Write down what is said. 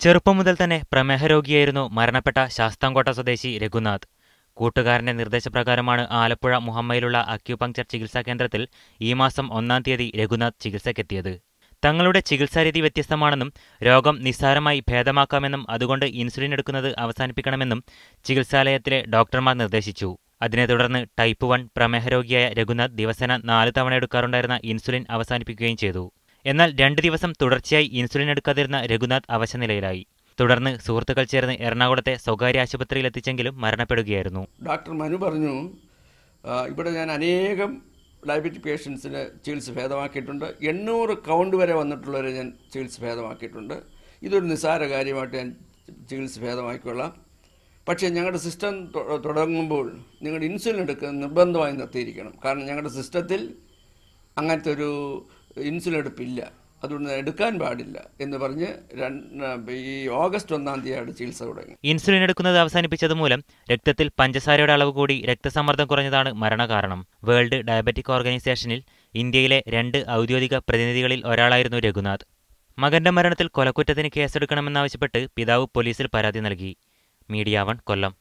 ചെറുപ്പം മുതൽ തന്നെ പ്രമേഹരോഗിയായിരുന്നു മരണപ്പെട്ട ശാസ്താംകോട്ട സ്വദേശി രഘുനാഥ്. കൂട്ടുകാരന്റെ നിർദ്ദേശപ്രകാരമാണ് ആലപ്പുഴ മുഹമ്മയിലുള്ള അക്യൂപങ്ചർ ചികിത്സാ കേന്ദ്രത്തിൽ ഈ മാസം 1-ാം തീയതി രഘുനാഥ് ചികിത്സയ്ക്കെത്തിയത്. തങ്ങളുടെ ചികിത്സാരീതി വ്യത്യസ്തമാണെന്നും രോഗം നിസ്സാരമായി ഭേദമാക്കാമെന്നും അതുകൊണ്ട് ഇൻസുലിൻ എടുക്കുന്നത് അവസാനിപ്പിക്കണമെന്നും ചികിത്സാലയത്തിലെ ഡോക്ടർമാർ നിർദ്ദേശിച്ചു. അതിനെ തുടർന്ന് ടൈപ്പ് 1 പ്രമേഹരോഗിയായ രഘുനാഥ് ദിവസേന 4 തവണ എടുക്കാറുണ്ടായിരുന്ന ഇൻസുലിൻ അവസാനിപ്പിക്കുകയും ചെയ്തു. എന്നാൽ 2 ദിവസം തുടർച്ചയായി ഇൻസുലിൻ എടുക്കാതിരുന്ന രഘുനാഥ് അവശനിലയിലായി. തുടർന്ന് സുഹൃത്തുക്കൾ ചേർന്ന് എറണാകുളത്തെ സ്വകാര്യ ആശുപത്രിയിൽ എത്തിച്ചെങ്കിലും മരണപ്പെടുകയായിരുന്നു. ഡോക്ടർ മനു പറഞ്ഞു, ഇവിടെ ഞാൻ അനേകം ഡയബറ്റിക് പേഷ്യൻസിന് ചികിത്സ ഭേദമാക്കിയിട്ടുണ്ട്. 800 കൗണ്ട് വരെ വന്നിട്ടുള്ളവരെ ഞാൻ ചികിത്സ ഭേദമാക്കിയിട്ടുണ്ട്. ഇതൊരു നിസ്സാര കാര്യമായിട്ട് ഞാൻ ചികിത്സ ഭേദമാക്കിക്കൊള്ളാം. പക്ഷേ ഞങ്ങളുടെ സിസ്റ്റം തുടങ്ങുമ്പോൾ നിങ്ങൾ ഇൻസുലിൻ എടുക്കുന്നത് നിർബന്ധമായി നിർത്തിയിരിക്കണം. കാരണം ഞങ്ങളുടെ സിസ്റ്റത്തിൽ അങ്ങനത്തെ ഒരു ഇൻസുലിൻ എടുപ്പില്ല, അതുകൊണ്ട് എടുക്കാൻ പാടില്ല എന്ന് പറഞ്ഞ് ഈ ഓഗസ്റ്റ് 1-ാം തീയതിയാണ് ചികിത്സ തുടങ്ങി. ഇൻസുലിൻ എടുക്കുന്നത് അവസാനിപ്പിച്ചത് മൂലം രക്തത്തിൽ പഞ്ചസാരയുടെ അളവ് കൂടി രക്തസമ്മർദ്ദം കുറഞ്ഞതാണ് മരണകാരണം. വേൾഡ് ഡയബറ്റിക് ഓർഗനൈസേഷനിൽ ഇന്ത്യയിലെ 2 ഔദ്യോഗിക പ്രതിനിധികളിൽ ഒരാളായിരുന്നു രഘുനാഥ്. മകന്റെ മരണത്തിൽ കൊലക്കുറ്റത്തിന് കേസെടുക്കണമെന്നാവശ്യപ്പെട്ട് പിതാവ് പോലീസിൽ പരാതി നൽകി. മീഡിയ 1 കൊല്ലം.